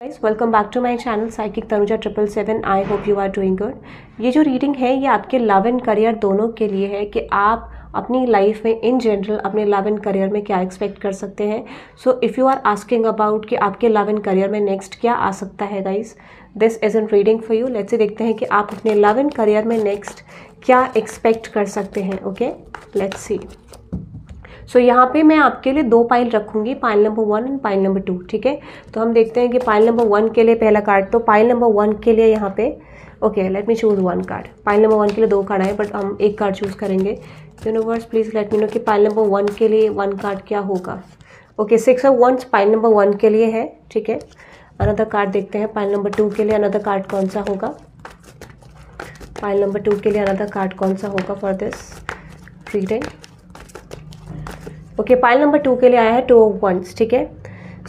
Guys welcome back to my channel psychic Tanuja 777। I hope you are doing good. ये जो reading है ये आपके लव एंड करियर दोनों के लिए है कि आप अपनी लाइफ में इन जनरल अपने लव एंड करियर में क्या एक्सपेक्ट कर सकते हैं। So if you are asking about कि आपके लव एंड करियर में नेक्स्ट क्या आ सकता है guys, this is an reading for you. Let's see देखते हैं कि आप अपने लव एंड करियर में नेक्स्ट क्या एक्सपेक्ट कर सकते हैं। ओके, लेट्स सी। सो यहाँ पे मैं आपके लिए दो पाइल रखूंगी, pile number 1 and pile number 2। ठीक है, तो हम देखते हैं कि पाइल नंबर 1 के लिए पहला कार्ड, तो पाइल नंबर 1 के लिए यहाँ पे okay let me choose 1 card. Pile number 1 के लिए 2 कार्ड आए बट हम एक कार्ड चूज करेंगे। Universe please let me know कि पाइल नंबर 1 के लिए 1 कार्ड क्या होगा। Okay, 6 of wands pile number 1 के लिए है। ठीक है, अनदर कार्ड देखते हैं पाइल नंबर 2 के लिए। अनदर कार्ड कौन सा होगा पाइल नंबर 2 के लिए? अनदर कार्ड कौन सा होगा for this reading? Okay, pile number 2 के लिए आया है 2 ऑफ वंस। ठीक है,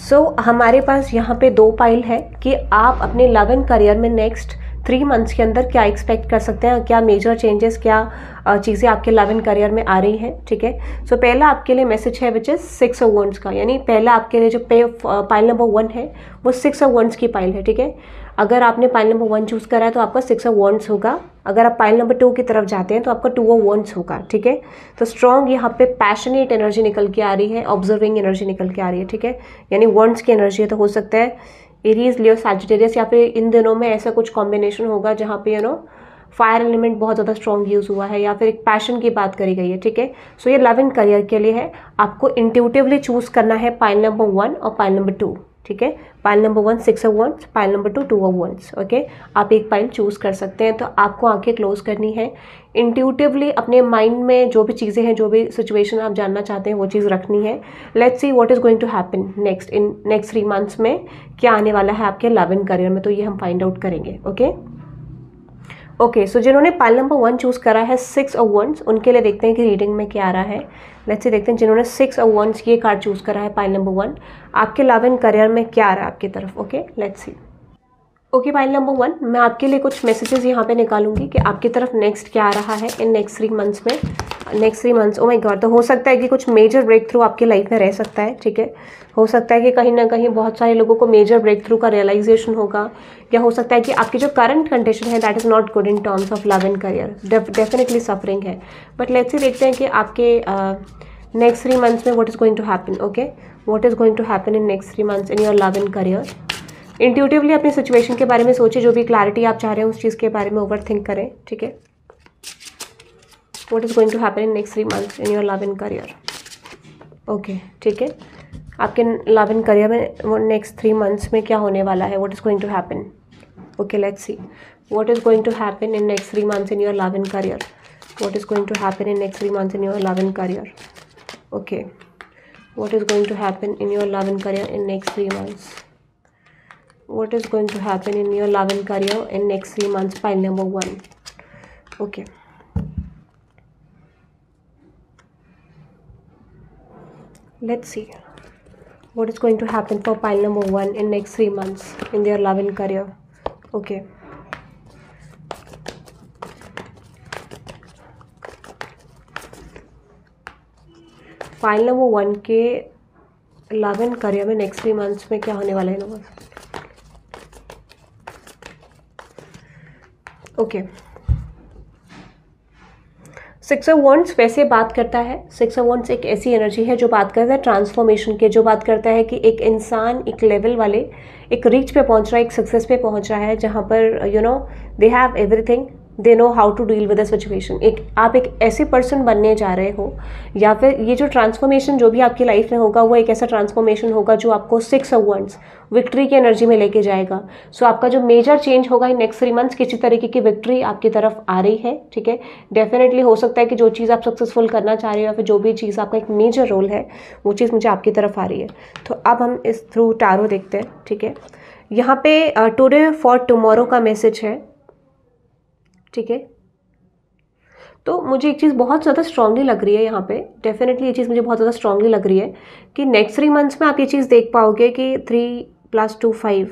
सो हमारे पास यहाँ पे दो पाइल है कि आप अपने लव एंड करियर में नेक्स्ट 3 मंथ्स के अंदर क्या एक्सपेक्ट कर सकते हैं, क्या मेजर चेंजेस, क्या चीज़ें आपके लव एंड करियर में आ रही हैं। ठीक है, सो पहला आपके लिए मैसेज है विच इज 6 ऑफ वंस का, यानी पहला आपके लिए जो पाइल नंबर 1 है वो 6 ऑफ वंस की पाइल है। ठीक है, अगर आपने पाइल नंबर 1 चूज करा है तो आपका 6 ऑफ वंस होगा। अगर आप पाइल नंबर 2 की तरफ जाते हैं तो आपका 2 ऑफ वंस होगा। ठीक है, तो स्ट्रॉन्ग यहाँ पे पैशनेट एनर्जी निकल के आ रही है, ऑब्जर्विंग एनर्जी निकल के आ रही है। ठीक है, यानी वंस की एनर्जी है, तो हो सकता है एरीज, लियो, सैजिटेरियस या फिर इन दिनों में ऐसा कुछ कॉम्बिनेशन होगा जहाँ पे फायर एलिमेंट बहुत ज़्यादा स्ट्रॉन्ग यूज हुआ है या फिर एक पैशन की बात करी गई है। ठीक है, सो ये लव एंड करियर के लिए है। आपको इंट्यूटिवली चूज करना है पाइल नंबर 1 और पाइल नंबर 2। ठीक है, pile number 1 6 of wands, pile number 2 2 of wands. Okay, आप एक पाइल चूज कर सकते हैं। तो आपको आंखें क्लोज करनी है, इंट्यूटिवली अपने माइंड में जो भी चीज़ें हैं, जो भी सिचुएशन आप जानना चाहते हैं वो चीज़ रखनी है। Let's see what is going to happen next in next 3 months में, क्या आने वाला है आपके लव एंड करियर में, तो ये हम फाइंड आउट करेंगे। ओके, सो जिन्होंने पाइल नंबर 1 चूज करा है 6 ऑफ वंस, उनके लिए देखते हैं कि रीडिंग में क्या आ रहा है। लेट्स सी देखते हैं जिन्होंने 6 ऑफ वंस ये कार्ड चूज करा है पाइल नंबर 1, आपके लव एंड करियर में क्या आ रहा है आपकी तरफ। Okay, let's C. Okay, pile number 1, मैं आपके लिए कुछ मैसेजेस यहाँ पे निकालूंगी कि आपकी तरफ नेक्स्ट क्या आ रहा है इन नेक्स्ट 3 मंथ्स में। Next 3 months, oh my God, तो हो सकता है कि कुछ मेजर ब्रेक थ्रू आपकी लाइफ में रह सकता है। ठीक है, हो सकता है कि कहीं ना कहीं बहुत सारे लोगों को मेजर ब्रेक थ्रू का रियलाइजेशन होगा, या हो सकता है कि आपकी जो करंट कंडीशन है that is not good in terms of love and career, definitely suffering है। बट लेट्स सी देखते हैं कि आपके नेक्स्ट 3 मंथ्स में what is going to happen. Okay, what is going to happen in next 3 months in your love and career. Intuitively अपनी situation के बारे में सोचिए, जो भी क्लैरिटी आप चाह रहे हैं उस चीज़ के बारे में ओवर थिंक करें। ठीक है, what is going to happen in next 3 months in your love and career. Okay, ठीक है, आपके लव एंड करियर में नेक्स्ट 3 मंथ्स में क्या होने वाला है, what is going to happen. Okay, let's see what is going to happen in next 3 months in your love and career. What is going to happen in next 3 months in your love and career. Okay, what is going to happen in your love and career in next 3 months. What is going to happen in your love and career in next 3 months? Pile number 1. Okay. Let's see what is going to happen for pile number 1 in next 3 months in their love and career. Okay. Pile number 1 के love and career में next 3 months में क्या होने वाला है ना। Okay, 6 of once वैसे बात करता है, 6 ऑफ वंस एक ऐसी एनर्जी है जो बात करता है ट्रांसफॉर्मेशन के, जो बात करता है कि एक इंसान एक लेवल वाले एक रीच पे पहुंच रहा है, एक सक्सेस पे पहुंच रहा है, जहां पर they have everything, they know how to deal with the situation. आप एक ऐसे पर्सन बनने जा रहे हो, या फिर ये जो ट्रांसफॉर्मेशन जो भी आपकी लाइफ में होगा वो एक ऐसा ट्रांसफॉर्मेशन होगा जो आपको 6 ऑफ वंस विक्ट्री की एनर्जी में लेके जाएगा। सो आपका जो मेजर चेंज होगा इन नेक्स्ट 3 मंथ्स, किसी तरीके की विक्ट्री आपकी तरफ आ रही है। ठीक है, डेफिनेटली हो सकता है कि जो चीज़ आप सक्सेसफुल करना चाह रहे हो या फिर जो भी चीज़ आपका एक मेजर रोल है वो चीज़ मुझे आपकी तरफ आ रही है। तो अब हम इस थ्रू टारो देखते हैं। ठीक है, यहाँ पे टुडे फॉर टुमारो का मैसेज है। ठीक है, तो मुझे एक चीज़ बहुत ज़्यादा स्ट्रांगली लग रही है यहाँ पे, डेफिनेटली ये चीज़ मुझे बहुत ज़्यादा स्ट्रांगली लग रही है कि नेक्स्ट 3 मंथ्स में आप ये चीज़ देख पाओगे कि 3 + 2 5।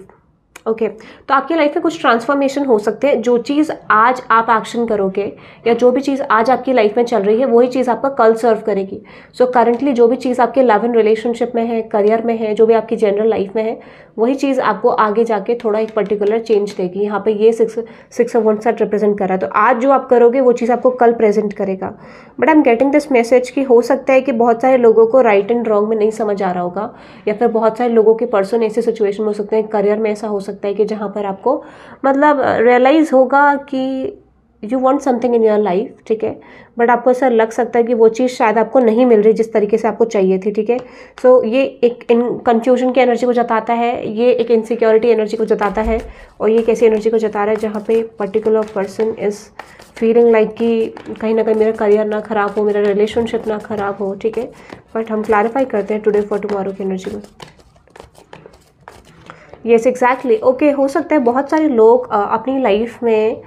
ओके, तो आपकी लाइफ में कुछ ट्रांसफॉर्मेशन हो सकते हैं। जो चीज़ आज आप एक्शन करोगे या जो भी चीज़ आज आपकी लाइफ में चल रही है वही चीज़ आपका कल सर्व करेगी। सो करंटली जो भी चीज़ आपके लव एंड रिलेशनशिप में है, करियर में है, जो भी आपकी जनरल लाइफ में है, वही चीज़ आपको आगे जाके थोड़ा एक पर्टिकुलर चेंज देगी। यहाँ पे ये सिक्स ऑफ वंस रिप्रेजेंट कर रहा है, तो आज जो आप करोगे वो चीज़ आपको कल प्रेजेंट करेगा। But I am getting this message कि हो सकता है कि बहुत सारे लोगों को राइट एंड रॉन्ग में नहीं समझ आ रहा होगा, या फिर बहुत सारे लोगों के पर्सन ऐसे सिचुएशन में हो सकते हैं, करियर में ऐसा हो सकता है कि जहाँ पर आपको मतलब रियलाइज़ होगा कि you want something in your life, ठीक है, बट आपको ऐसा लग सकता है कि वो चीज़ शायद आपको नहीं मिल रही जिस तरीके से आपको चाहिए थी, ठीक है। सो ये एक कन्फ्यूजन की एनर्जी को जताता है, ये एक इनसिक्योरिटी एनर्जी को जताता है, और ये कैसी एनर्जी को जता रहा है जहाँ पे particular person is feeling like कि कहीं ना कहीं मेरा करियर ना ख़राब हो, मेरा रिलेशनशिप ना ख़राब हो, ठीक है। बट हम क्लैरिफाई करते हैं टुडे फॉर टुमारो की एनर्जी को। येस एग्जैक्टली, ओके, हो सकता है बहुत सारे लोग अपनी लाइफ में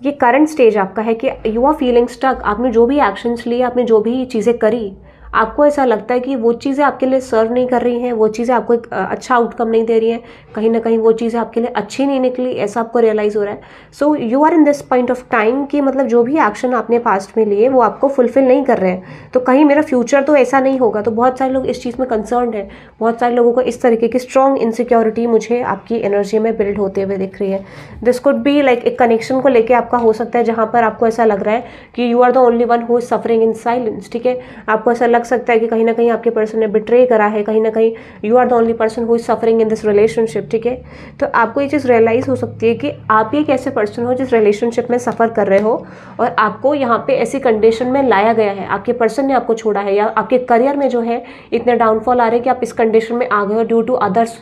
ये करंट स्टेज आपका है कि यू आर फीलिंग स्टक। आपने जो भी एक्शंस लिए, आपने जो भी चीज़ें करी, आपको ऐसा लगता है कि वो चीज़ें आपके लिए सर्व नहीं कर रही हैं, वो चीज़ें आपको एक अच्छा आउटकम नहीं दे रही हैं, कहीं ना कहीं वो चीज़ें आपके लिए अच्छी नहीं निकली, ऐसा आपको रियलाइज़ हो रहा है। So you are in this point of time कि मतलब जो भी एक्शन आपने पास्ट में लिए वो आपको फुलफिल नहीं कर रहे हैं, तो कहीं मेरा फ्यूचर तो ऐसा नहीं होगा। तो बहुत सारे लोग इस चीज़ में कंसर्न है, बहुत सारे लोगों को इस तरीके की स्ट्रॉन्ग इनसिक्योरिटी मुझे आपकी एनर्जी में बिल्ड होते हुए दिख रही है। दिस कुड बी लाइक एक कनेक्शन को लेकर आपका हो सकता है जहाँ पर आपको ऐसा लग रहा है कि you are the only one who is suffering in silence, ठीक है। आपको ऐसा लग सकता है कि कहीं ना कहीं आपके पर्सन ने बिट्रे करा है, कहीं ना कहीं you are the only person who is suffering in this relationship, ठीक है। तो आपको ये चीज़ रियलाइज हो सकती है कि आप ही एक ऐसे पर्सन हो जिस रिलेशनशिप में सफ़र कर रहे हो, और आपको यहाँ पे ऐसी कंडीशन में लाया गया है, आपके पर्सन ने आपको छोड़ा है, या आपके करियर में जो है इतने डाउनफॉल आ रहे हैं कि आप इस कंडीशन में आ गए हो ड्यू टू अदर्स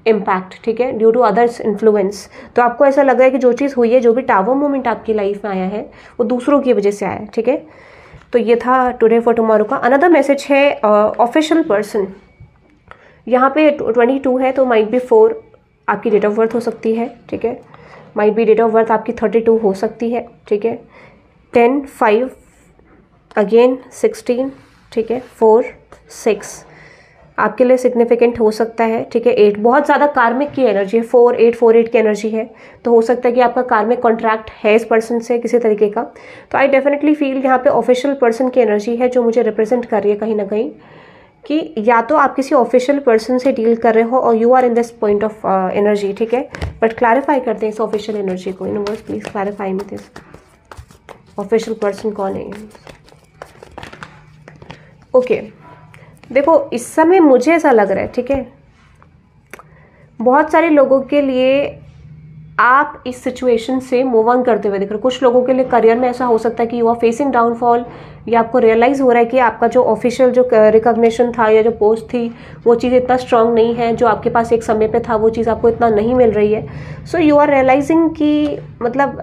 इम्पैक्ट, ठीक है, ड्यू टू अदर्स इन्फ्लुएंस। तो आपको ऐसा लग रहा है कि जो चीज़ हुई है, जो भी टावर मोमेंट आपकी लाइफ में आया है, वो दूसरों की वजह से आया है, ठीक है। तो ये था टुडे फॉर टुमारो का। अनदर मैसेज है ऑफिशियल पर्सन, यहाँ पे 22 है, तो माइट बी 4 आपकी डेट ऑफ बर्थ हो सकती है, ठीक है। Might be date of birth आपकी 32 हो सकती है, ठीक है। 10, 5, अगेन 16, ठीक है, 4, 6 आपके लिए सिग्निफिकेंट हो सकता है, ठीक है। 8 बहुत ज़्यादा कार्मिक की एनर्जी है, 4, 8, 4, 8 की एनर्जी है, तो हो सकता है कि आपका कार्मिक कॉन्ट्रैक्ट है इस पर्सन से किसी तरीके का। तो आई डेफिनेटली फील यहाँ पे ऑफिशियल पर्सन की एनर्जी है जो मुझे रिप्रेजेंट कर रही है कहीं ना कहीं, कि या तो आप किसी ऑफिशियल पर्सन से डील कर रहे हो और you are in this point of energy, ठीक है। बट क्लैरिफाई करते हैं इस ऑफिशियल एनर्जी को। Universe please clarify me this official person कौन है। ओके, देखो इस समय मुझे ऐसा लग रहा है, ठीक है, बहुत सारे लोगों के लिए आप इस सिचुएशन से मूव ऑन करते हुए दिख रहे हो। कुछ लोगों के लिए करियर में ऐसा हो सकता है कि यू आर फेसिंग डाउनफॉल, या आपको रियलाइज हो रहा है कि आपका जो ऑफिशियल जो रिकॉग्निशन था या जो पोस्ट थी वो चीज़ इतना स्ट्रांग नहीं है, जो आपके पास एक समय पे था वो चीज़ आपको इतना नहीं मिल रही है। सो यू आर रियलाइजिंग कि मतलब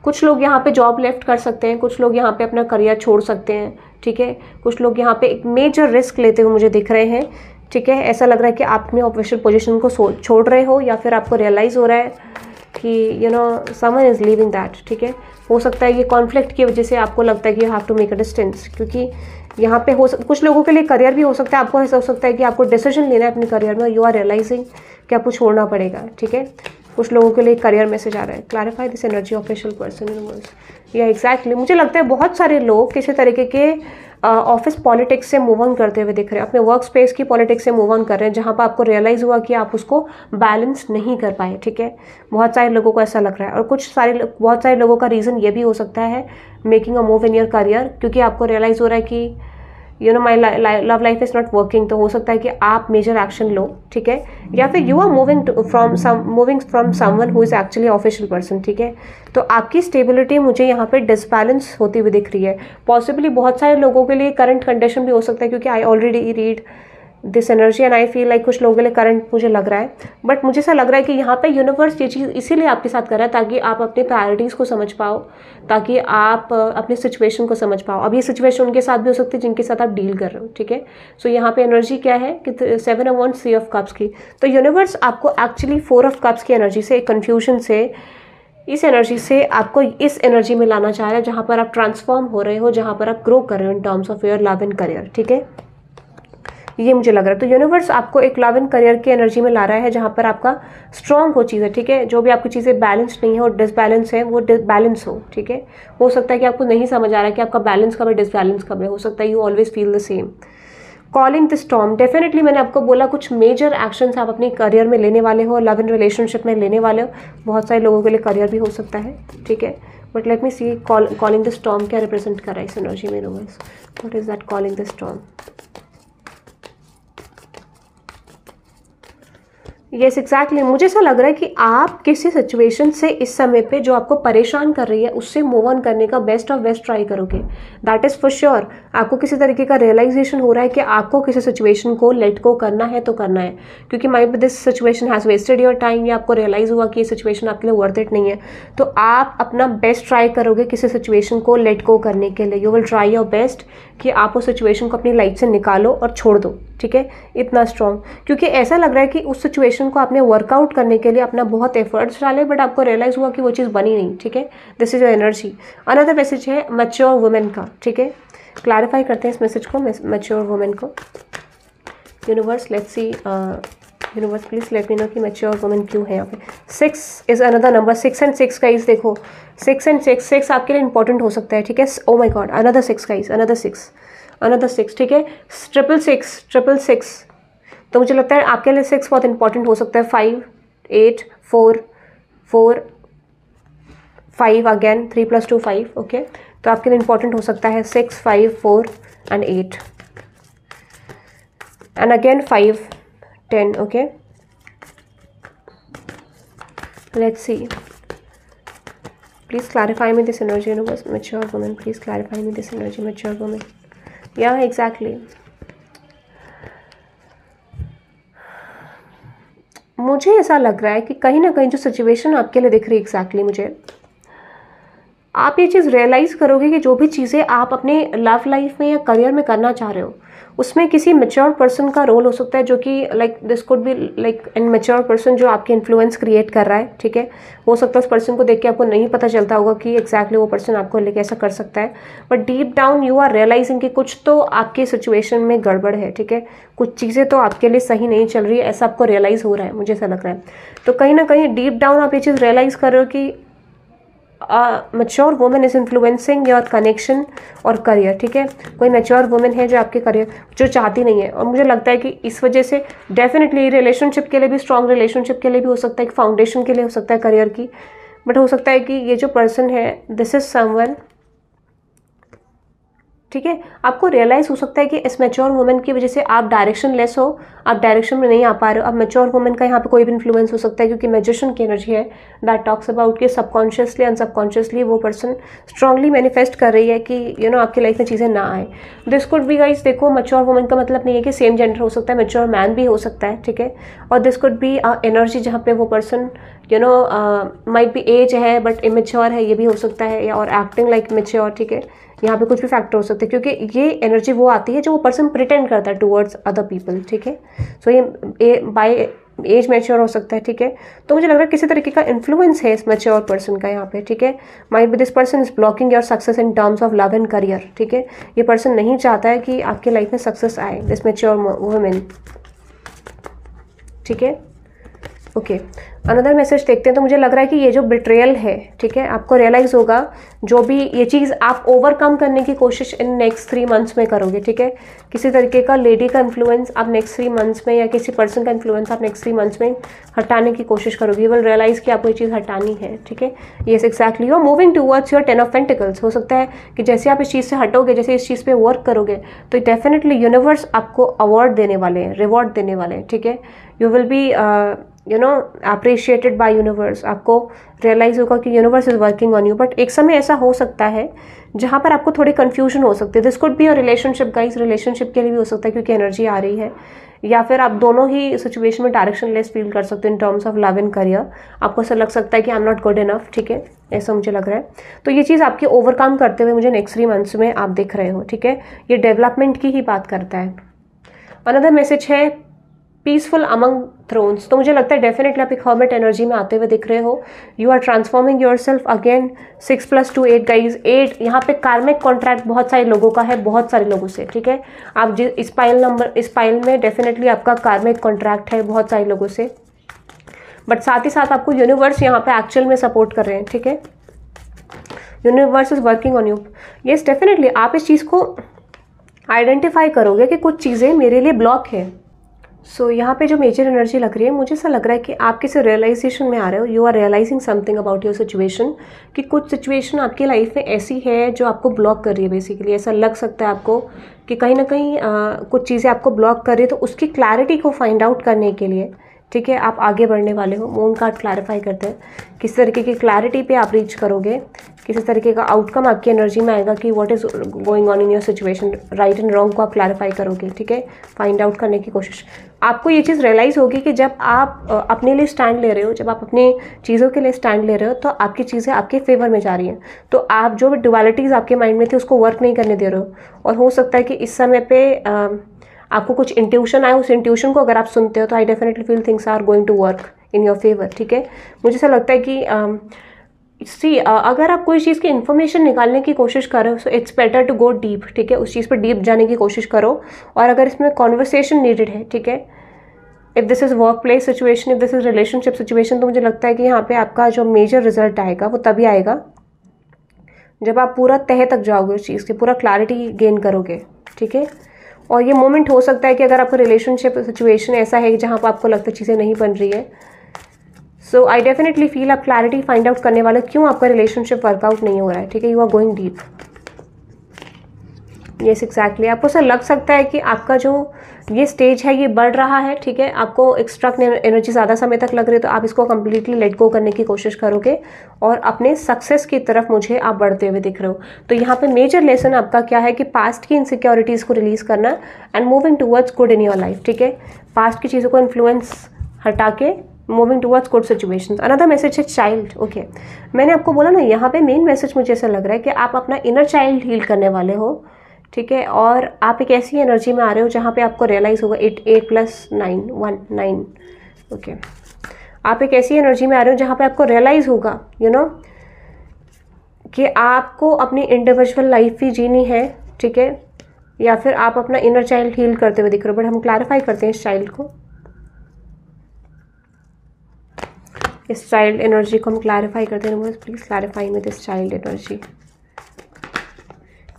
कुछ लोग यहाँ पे जॉब लेफ्ट कर सकते हैं, कुछ लोग यहाँ पे अपना करियर छोड़ सकते हैं, ठीक है। कुछ लोग यहाँ पे एक मेजर रिस्क लेते हुए मुझे दिख रहे हैं, ठीक है। ऐसा लग रहा है कि आप अपने ऑफिशियल पोजीशन को छोड़ रहे हो, या फिर आपको रियलाइज़ हो रहा है कि you know someone is leaving that, ठीक है। हो सकता है ये कॉन्फ्लिक्ट की वजह से आपको लगता है कि you have to make a distance, क्योंकि यहाँ पे कुछ लोगों के लिए करियर भी हो सकता है, आपको ऐसा हो सकता है कि आपको डिसीजन लेना है अपने करियर में, यू आर रियलाइजिंग कि आपको छोड़ना पड़ेगा, ठीक है। कुछ लोगों के लिए करियर मैसेज आ रहा है। Clarify this energy official person universe. या एग्जैक्टली मुझे लगता है बहुत सारे लोग किसी तरीके के ऑफिस पॉलिटिक्स से मूव ऑन करते हुए दिख रहे हैं, अपने वर्क स्पेस की पॉलिटिक्स से मूव ऑन कर रहे हैं, जहाँ पर आपको रियलाइज़ हुआ कि आप उसको बैलेंस नहीं कर पाए, ठीक है। बहुत सारे लोगों को ऐसा लग रहा है, और बहुत सारे लोगों का रीज़न ये भी हो सकता है making a move in your career, क्योंकि आपको रियलाइज़ हो रहा है कि you know my love life is not working. तो हो सकता है कि आप मेजर एक्शन लो, ठीक है, या फिर you are moving from someone who is actually official person, ठीक है। तो आपकी स्टेबिलिटी मुझे यहाँ पे डिसबैलेंस होती हुई दिख रही है। पॉसिबली बहुत सारे लोगों के लिए करंट कंडीशन भी हो सकता है, क्योंकि I already read this energy and I feel like कुछ लोगों के लिए करंट मुझे लग रहा है, बट मुझे ऐसा लग रहा है कि यहाँ पे यूनिवर्स ये चीज़ इसीलिए आपके साथ कर रहा है ताकि आप अपने प्रायोरिटीज़ को समझ पाओ, ताकि आप अपने सिचुएशन को समझ पाओ। अब ये सिचुएशन उनके साथ भी हो सकती है जिनके साथ आप डील कर रहे हो, ठीक है। सो यहाँ पे एनर्जी क्या है कि 7 of Wands 3 of Cups की। तो यूनिवर्स आपको एक्चुअली 4 of Cups की एनर्जी से, कन्फ्यूजन से, इस एनर्जी से आपको इस एनर्जी में लाना चाह रहा है जहाँ पर आप ट्रांसफॉर्म हो रहे हो, जहाँ पर आप ग्रो कर रहे हो इन terms of your love and career, ठीक है। ये मुझे लग रहा है। तो यूनिवर्स आपको एक लव एंड करियर की एनर्जी में ला रहा है जहाँ पर आपका स्ट्रॉन्ग हो चीज़ें, ठीक है। जो भी आपकी चीज़ें बैलेंस नहीं है और डिसबैलेंस है वो बैलेंस हो, ठीक है। हो सकता है कि आपको नहीं समझ आ रहा है कि आपका बैलेंस कब है, डिसबैलेंस कब है। हो सकता है you always feel the same. Calling the storm, definitely मैंने आपको बोला कुछ मेजर एक्शंस आप अपनी करियर में लेने वाले हो, लव इन रिलेशनशिप में लेने वाले हो। बहुत सारे लोगों के लिए करियर भी हो सकता है, ठीक है। But let me see calling the storm क्या रिप्रेजेंट कर रहा है इस एनर्जी में universe. What is that calling the storm? Yes exactly, मुझे ऐसा लग रहा है कि आप किसी सिचुएशन से इस समय पे जो आपको परेशान कर रही है उससे मूव ऑन करने का बेस्ट ऑफ बेस्ट ट्राई करोगे। That is for sure. आपको किसी तरीके का रियलाइजेशन हो रहा है कि आपको किसी सिचुएशन को लेट गो करना है तो करना है, क्योंकि may be this situation has wasted your time, या आपको रियलाइज़ हुआ कि ये सिचुएशन आपके लिए वर्थ इट नहीं है, तो आप अपना बेस्ट ट्राई करोगे किसी सिचुएशन को लेट गो करने के लिए। You will try your best कि आप उस सिचुएशन को अपनी लाइफ से निकालो और छोड़ दो, ठीक है, इतना स्ट्रॉन्ग। क्योंकि ऐसा लग रहा है कि उस सिचुएशन को आपने वर्कआउट करने के लिए अपना बहुत एफर्ट्स डाले, बट आपको रियलाइज हुआ कि वो चीज़ बनी नहीं, ठीक है। This is your energy. Another message है मैच्योर वुमेन का, ठीक है। क्लैरिफाई करते हैं इस मैसेज को, मैच्योर वुमेन को। Universe let's see, universe please let me know कि मैच्योर वुमेन क्यों है यहाँ पे। 6 is another number, 6 and 6 guys, देखो 6 and 6 आपके लिए इंपॉर्टेंट हो सकता है, ठीक है। ओ माई गॉड, अनदर 6 गाइस, अनदर 6, ठीक है। 666, तो मुझे लगता है आपके लिए 6 बहुत इंपॉर्टेंट हो सकता है। 5, 8, 4, 4, 5 अगेन, 3 + 2 5, ओके। तो आपके लिए इंपॉर्टेंट हो सकता है 6, 5, 4 and 8 and again 5, 10, okay. Let's see. Please clarify me this energy, universe. Mature woman, please clarify me this energy, mature woman. Yeah, exactly. मुझे ऐसा लग रहा है कि कहीं ना कहीं जो सिचुएशन आपके लिए दिख रही है एग्जैक्टली मुझे, आप ये चीज़ रियलाइज करोगे कि जो भी चीज़ें आप अपने लव लाइफ में या करियर में करना चाह रहे हो उसमें किसी मैच्योर पर्सन का रोल हो सकता है, जो कि like this could be like an mature person जो आपके इन्फ्लुएंस क्रिएट कर रहा है, ठीक है। हो सकता है उस पर्सन को देख के आपको नहीं पता चलता होगा कि एग्जैक्टली वो पर्सन आपको लेके ऐसा कर सकता है, but deep down you are realising कि कुछ तो आपके सिचुएशन में गड़बड़ है, ठीक है। कुछ चीज़ें तो आपके लिए सही नहीं चल रही है, ऐसा आपको रियलाइज़ हो रहा है, मुझे ऐसा लग रहा है। तो कहीं ना कहीं डीप डाउन आप ये चीज़ रियलाइज़ कर रहे हो कि mature women is influencing your connection और करियर, ठीक है। कोई मैच्योर वुमेन है जो आपके करियर जो चाहती नहीं है, और मुझे लगता है कि इस वजह से डेफिनेटली रिलेशनशिप के लिए भी, स्ट्रॉन्ग रिलेशनशिप के लिए भी हो सकता है, एक फाउंडेशन के लिए हो सकता है करियर की, बट हो सकता है कि ये जो पर्सन है दिस इज समवन, ठीक है। आपको रियलाइज हो सकता है कि इस मैच्योर वुमेन की वजह से आप डायरेक्शन लेस हो, आप डायरेक्शन में नहीं आ पा रहे हो। अब मैच्योर वुमेन का यहाँ पे कोई भी इन्फ्लुएंस हो सकता है, क्योंकि मैजिशियन की एनर्जी है दैट टॉक्स अबाउट कि सबकॉन्शियसली अनसबकॉन्शियसली वो पर्सन स्ट्रांगली मैनिफेस्ट कर रही है कि आपकी लाइफ में चीज़ें ना आए। दिस कुड बी गाइस, देखो मैच्योर वुमेन का मतलब नहीं है कि सेम जेंडर हो सकता है, मैच्योर मैन भी हो सकता है, ठीक है। और दिस कुड बी एनर्जी जहाँ पे वो पर्सन माइट बी एज है बट इमेच्योर है, ये भी हो सकता है, या और एक्टिंग लाइक मैच्योर, ठीक है। यहाँ पे कुछ भी फैक्टर हो सकते हैं, क्योंकि ये एनर्जी वो आती है जो वो पर्सन प्रिटेंड करता है टुवर्ड्स अदर पीपल, ठीक है। सो ये बाय एज मैच्योर हो सकता है, ठीक है। तो मुझे लग रहा है किसी तरीके का इन्फ्लुएंस है इस मैच्योर पर्सन का यहाँ पे, ठीक है। Might B this person is blocking your success in terms of love and career, ठीक है। ये पर्सन नहीं चाहता है कि आपके लाइफ में सक्सेस आए, दिस मैच्योर वुमेन, ठीक है। ओके, अनदर मैसेज देखते हैं। तो मुझे लग रहा है कि ये जो बिट्रेयल है, ठीक है, आपको रियलाइज होगा जो भी ये चीज़ आप ओवरकम करने की कोशिश इन नेक्स्ट 3 मंथ्स में करोगे, ठीक है। किसी तरीके का लेडी का इन्फ्लुएंस आप नेक्स्ट 3 मंथ्स में, या किसी पर्सन का इन्फ्लुएंस आप नेक्स्ट 3 मंथ्स में हटाने की कोशिश करोगे। यू विल रियलाइज कि आपको ये चीज़ हटानी है, ठीक है। Yes exactly, you are moving towards your 10 of pentacles. हो सकता है कि जैसे आप इस चीज़ से हटोगे, जैसे इस चीज़ पे वर्क करोगे, तो डेफिनेटली यूनिवर्स आपको अवार्ड देने वाले हैं, रिवॉर्ड देने वाले हैं, ठीक है। You will be appreciated by universe. आपको रियलाइज होगा कि universe is working on you, but एक समय ऐसा हो सकता है जहाँ पर आपको थोड़ी कंफ्यूजन हो सकती है। This could be your relationship guys, relationship के लिए भी हो सकता है क्योंकि एनर्जी आ रही है, या फिर आप दोनों ही सिचुएशन में डायरेक्शन लेस फील कर सकते हो इन terms of love and career. आपको ऐसा लग सकता है कि I am not good enough, ठीक है, ऐसा मुझे लग रहा है। तो ये चीज़ आपकी ओवरकम करते हुए मुझे नेक्स्ट 3 मंथ्स में आप दिख रहे हो, ठीक है। ये डेवलपमेंट की ही बात करता है। अनदर मैसेज है पीसफुल अमंग थ्रोन्स। तो मुझे लगता है डेफिनेटली आप एक हर्मिट एनर्जी में आते हुए दिख रहे हो। You are transforming yourself again. 6 + 2 8 guys, 8 यहाँ पे कार्मिक कॉन्ट्रैक्ट बहुत सारे लोगों का है, बहुत सारे लोगों से, ठीक है। आप इस पाइल में डेफिनेटली आपका कार्मिक कॉन्ट्रैक्ट है बहुत सारे लोगों से, बट साथ ही साथ आपको यूनिवर्स यहाँ पे एक्चुअल में सपोर्ट कर रहे हैं, ठीक है। Universe is working on you. Yes definitely आप इस चीज़ को आइडेंटिफाई करोगे कि कुछ चीज़ें मेरे लिए ब्लॉक है। सो यहाँ पे जो मेजर एनर्जी लग रही है, मुझे ऐसा लग रहा है कि आप किसी रियलाइजेशन में आ रहे हो, you are realising something about your situation, कि कुछ सिचुएशन आपकी लाइफ में ऐसी है जो आपको ब्लॉक कर रही है। बेसिकली ऐसा लग सकता है आपको कि कहीं ना कहीं कुछ चीज़ें आपको ब्लॉक कर रही है, तो उसकी क्लैरिटी को फाइंड आउट करने के लिए, ठीक है, आप आगे बढ़ने वाले हो। मून कार्ड क्लैरिफाई करते हैं किस तरीके की क्लैरिटी पे आप रीच करोगे, किसी तरीके का आउटकम आपकी एनर्जी में आएगा कि what is going on in your situation, right and wrong को आप क्लैरिफाई करोगे, ठीक है, फाइंड आउट करने की कोशिश। आपको ये चीज़ रियलाइज़ होगी कि जब आप अपने लिए स्टैंड ले रहे हो, जब आप अपनी चीज़ों के लिए स्टैंड ले रहे हो, तो आपकी चीज़ें आपके फेवर में जा रही हैं। तो आप जो डुअलिटीज़ आपके माइंड में थी उसको वर्क नहीं करने दे रहे हो, और हो सकता है कि इस समय पे आपको कुछ इंट्यूशन आए, उस इंट्यूशन को अगर आप सुनते हो तो I definitely feel things are going to work in your favour, ठीक है। मुझे ऐसा लगता है कि अगर आप कोई चीज़ की इन्फॉर्मेशन निकालने की कोशिश कर रहे हो, so it's better to go deep, ठीक है, उस चीज़ पर डीप जाने की कोशिश करो। और अगर इसमें कॉन्वर्सेशन नीडेड है, ठीक है, if this is work place situation, if this is relationship situation, तो मुझे लगता है कि यहाँ पे आपका जो मेजर रिजल्ट आएगा वो तभी आएगा जब आप पूरा तह तक जाओगे उस चीज़ के, पूरा क्लैरिटी गेन करोगे, ठीक है। और ये मोमेंट हो सकता है कि अगर आपका रिलेशनशिप सिचुएशन ऐसा है जहाँ पर आपको लगता है चीज़ें नहीं बन रही है, सो आई डेफिनेटली फील आप क्लैरिटी फाइंड आउट करने वाले क्यों आपका रिलेशनशिप वर्कआउट नहीं हो रहा है, ठीक है, you are going deep. Yes exactly, आपको ऐसा लग सकता है कि आपका जो ये स्टेज है ये बढ़ रहा है, ठीक है, आपको एक्स्ट्रा एनर्जी ज़्यादा समय तक लग रही है, तो आप इसको कम्प्लीटली लेट गो करने की कोशिश करोगे और अपने सक्सेस की तरफ मुझे आप बढ़ते हुए दिख रहे हो। तो यहाँ पे मेजर लेसन आपका क्या है कि पास्ट की इनसिक्योरिटीज़ को रिलीज़ करना and moving towards good in your life, ठीक है, पास्ट की चीज़ों को इन्फ्लुएंस हटा के moving towards good situations. Another message है चाइल्ड, ओके, मैंने आपको बोला ना, यहाँ पे मेन मैसेज मुझे ऐसा लग रहा है कि आप अपना इनर चाइल्ड हील करने वाले हो, ठीक है, और आप एक ऐसी एनर्जी में आ रहे हो जहाँ पे आपको रियलाइज़ होगा 8 + 9 9, ओके, आप एक ऐसी एनर्जी में आ रहे हो जहाँ पे आपको रियलाइज़ होगा यू नो कि आपको अपनी इंडिविजुअल लाइफ ही जीनी है, ठीक है, या फिर आप अपना इनर चाइल्ड हील करते हुए दिख रहे हो। बट हम क्लैरिफाई करते हैं इस चाइल्ड को, इस चाइल्ड एनर्जी को हम क्लैरिफाई करते हैं। Please clarify me this child energy.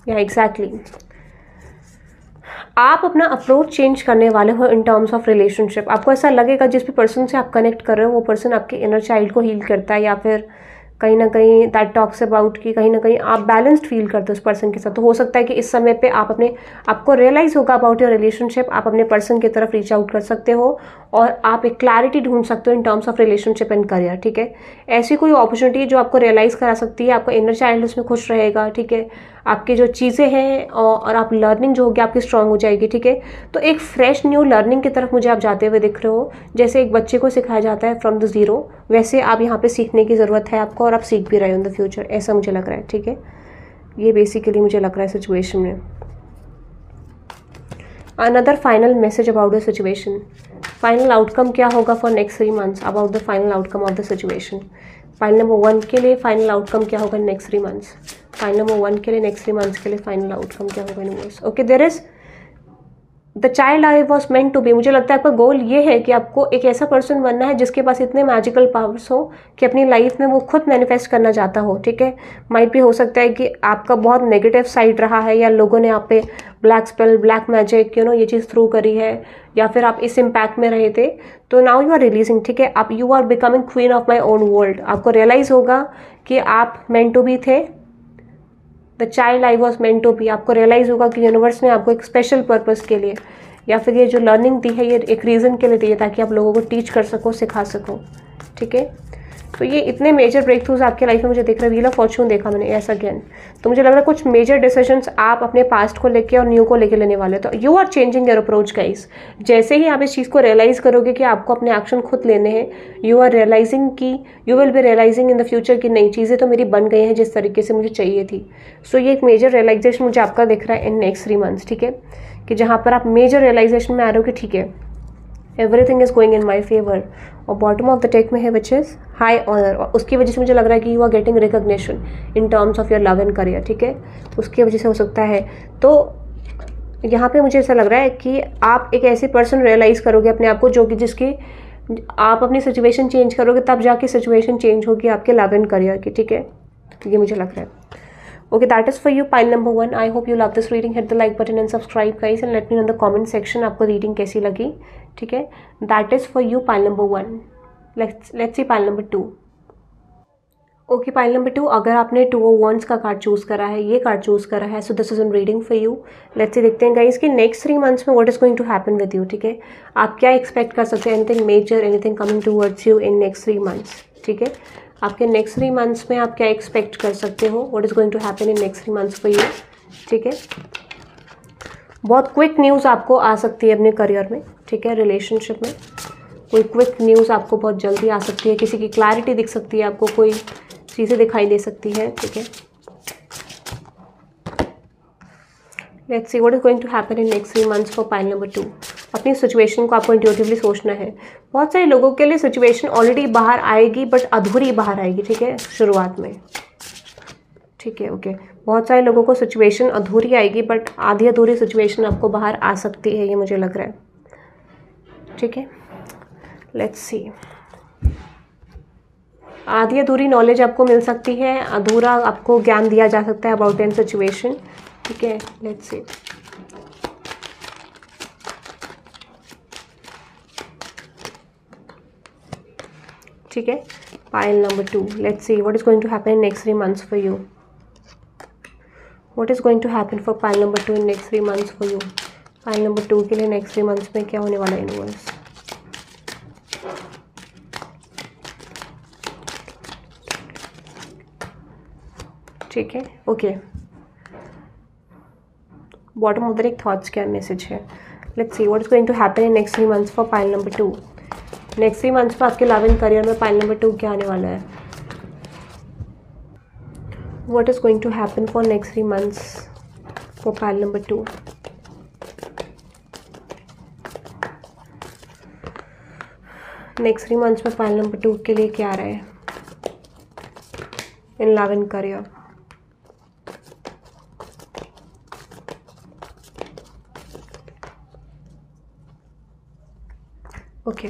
या एग्जैक्टली, आप अपना अप्रोच चेंज करने वाले हो इन टर्म्स ऑफ रिलेशनशिप। आपको ऐसा लगेगा जिस भी पर्सन से आप कनेक्ट कर रहे हो वो पर्सन आपके इनर चाइल्ड को हील करता है, या फिर कहीं ना कहीं दैट टॉक्स अबाउट कि कहीं ना कहीं आप बैलेंस्ड फील करते हो उस पर्सन के साथ। तो हो सकता है कि इस समय पे आप आपको रियलाइज होगा अबाउट योर रिलेशनशिप, आप अपने पर्सन की तरफ रीच आउट कर सकते हो और आप एक क्लैरिटी ढूंढ सकते हो इन terms of relationship and career, ठीक है। ऐसी कोई अपॉर्चुनिटी जो आपको रियलाइज करा सकती है, आपका इनर चाइल्ड उसमें खुश रहेगा, ठीक है, आपकी जो चीज़ें हैं और आप लर्निंग जो होगी आपकी स्ट्रांग हो जाएगी, ठीक है। तो एक फ्रेश न्यू लर्निंग की तरफ मुझे आप जाते हुए दिख रहे हो, जैसे एक बच्चे को सिखाया जाता है फ्रॉम द जीरो, वैसे आप यहाँ पे सीखने की ज़रूरत है आपको, और आप सीख भी रहे हो इन द फ्यूचर, ऐसा मुझे लग रहा है, ठीक है। ये बेसिकली मुझे लग रहा है सिचुएशन में। Another final message about the situation, final outcome क्या होगा for next 3 months, about the final outcome of the situation. File number 1 के लिए फाइनल आउटकम क्या होगा नेक्स्ट 3 मंथ्स, फाइल नंबर 1 के लिए नेक्स्ट 3 मंथ्स के लिए फाइनल आउटकम क्या होगा universe. Okay, there is the child I was meant to be. मुझे लगता है आपका गोल ये है कि आपको एक ऐसा पर्सन बनना है जिसके पास इतने मैजिकल पावर्स हो कि अपनी लाइफ में वो खुद मैनिफेस्ट करना चाहता हो, ठीक है। माइट भी हो सकता है कि आपका बहुत नेगेटिव साइड रहा है, या लोगों ने आप पे ब्लैक स्पेल, ब्लैक मैजिक, ये चीज़ थ्रू करी है, या फिर आप इस इम्पैक्ट में रहे थे, तो नाउ यू आर रिलीजिंग, ठीक है। आप you are becoming queen of my own world. आपको रियलाइज होगा कि आप मेंट टू बी थे, the child I was meant to be. आपको रियलाइज होगा कि यूनिवर्स ने आपको एक स्पेशल पर्पस के लिए, या फिर ये जो लर्निंग दी है ये एक रीज़न के लिए दी है ताकि आप लोगों को टीच कर सको, सिखा सको, ठीक है। तो ये इतने मेजर ब्रेक थ्रूज आपके लाइफ में मुझे दिख रहा है। व्हील ऑफ फॉर्च्यून देखा मैंने ऐसा अगेन, तो मुझे लग रहा है कुछ मेजर डिसीजंस आप अपने पास्ट को लेके और न्यू को लेके लेने वाले। तो you are changing your approach guys. जैसे ही आप इस चीज़ को रियलाइज करोगे कि आपको अपने एक्शन खुद लेने हैं, यू आर रियलाइजिंग कि you will be realising in the future कि नई चीज़ें तो मेरी बन गई हैं जिस तरीके से मुझे चाहिए थी। सो ये एक मेजर रियलाइजेशन मुझे आपका दिख रहा है इन नेक्स्ट 3 मंथ्स, ठीक है, कि जहाँ पर आप मेजर रियलाइजेशन में आ रहे हो कि ठीक है everything is going in my favour. और बॉटम ऑफ द टेक में है विच इज हाई ऑनर, और उसकी वजह से मुझे लग रहा है कि you are getting recognition in terms of your love and career, ठीक है, उसकी वजह से हो सकता है। तो यहाँ पे मुझे ऐसा लग रहा है कि आप एक ऐसे पर्सन रियलाइज करोगे अपने आप को जो कि जिसकी आप अपनी सिचुएशन चेंज करोगे तब जाके सिचुएशन चेंज होगी आपके लव एंड करियर की, ठीक है, ये मुझे लग रहा है। Okay, that is for you, pile number 1. I hope you love this reading. Hit the like button and subscribe guys, and let me know in the comment section आपको reading कैसी लगी. ठीक है, that is for you, pile number 1. Let's see pile number 2. Okay, pile number 2, अगर आपने 2 of wands का card choose करा है, ये कार्ड चूज़ करा है, so this is an reading for you. Let's see, देखते हैं गाइस कि नेक्स्ट 3 मंथ्स में what is going to happen with you. ठीक है, आप क्या एक्सपेक्ट कर सकते हैं, anything major, anything coming towards you in next 3 months. ठीक है, आपके नेक्स्ट 3 मंथ्स में आप क्या एक्सपेक्ट कर सकते हो, what is going to happen in next 3 months for you. ठीक है, बहुत क्विक न्यूज़ आपको आ सकती है अपने करियर में. ठीक है, रिलेशनशिप में कोई क्विक न्यूज़ आपको बहुत जल्दी आ सकती है, किसी की क्लैरिटी दिख सकती है आपको, कोई चीज़ें दिखाई दे सकती है. ठीक है, let's see what is going to happen in next 3 months for pile number 2. अपनी सिचुएशन को आपको इंट्यूटिवली सोचना है. बहुत सारे लोगों के लिए सिचुएशन ऑलरेडी बाहर आएगी, बट अधूरी बाहर आएगी. ठीक है, शुरुआत में. ठीक है, ओके, बहुत सारे लोगों को सिचुएशन अधूरी आएगी, बट आधी अधूरी सिचुएशन आपको बाहर आ सकती है, ये मुझे लग रहा है. ठीक है, लेट्स सी. आधी अधूरी नॉलेज आपको मिल सकती है, अधूरा आपको ज्ञान दिया जा सकता है अबाउट एन सिचुएशन. ठीक है, लेट्स सी. ठीक है, pile number 2, let's see what is going to happen in next 3 months for you. What is going to happen for pile number 2 in next 3 months for you. Pile number 2 के लिए next 3 months में क्या होने वाला है universe. ठीक है, okay, bottom of the deck thoughts क्या मैसेज है. Let's see what is going to happen in next 3 months for pile number 2. Next 3 months में आपके लव एंड करियर में पाइल नंबर 2 क्या आने वाला है. What is going to happen for next 3 months for pile number 2. Next 3 months में pile number 2 के लिए क्या आ रहा है in love and career. Okay,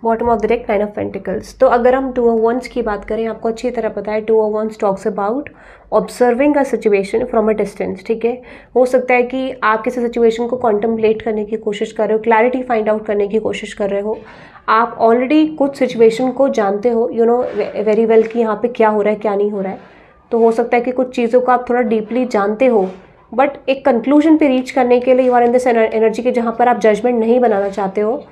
bottom of the deck 9 of pentacles. तो अगर हम 2 ऑफ वंस की बात करें, आपको अच्छी तरह पता है 2 of wands talks about observing a situation from a distance. ठीक है, हो सकता है कि आप किसी सिचुएशन को कॉन्टम्पलेट करने की कोशिश कर रहे हो, क्लैरिटी फाइंड आउट करने की कोशिश कर रहे हो. आप ऑलरेडी कुछ सिचुएशन को जानते हो, यू नो वेरी वेल कि यहाँ पे क्या हो रहा है, क्या नहीं हो रहा है. तो हो सकता है कि कुछ चीज़ों को आप थोड़ा डीपली जानते हो, बट एक कंक्लूजन पे रीच करने के लिए you are in this energy के जहाँ पर आप जजमेंट नहीं बनाना चाहते हो,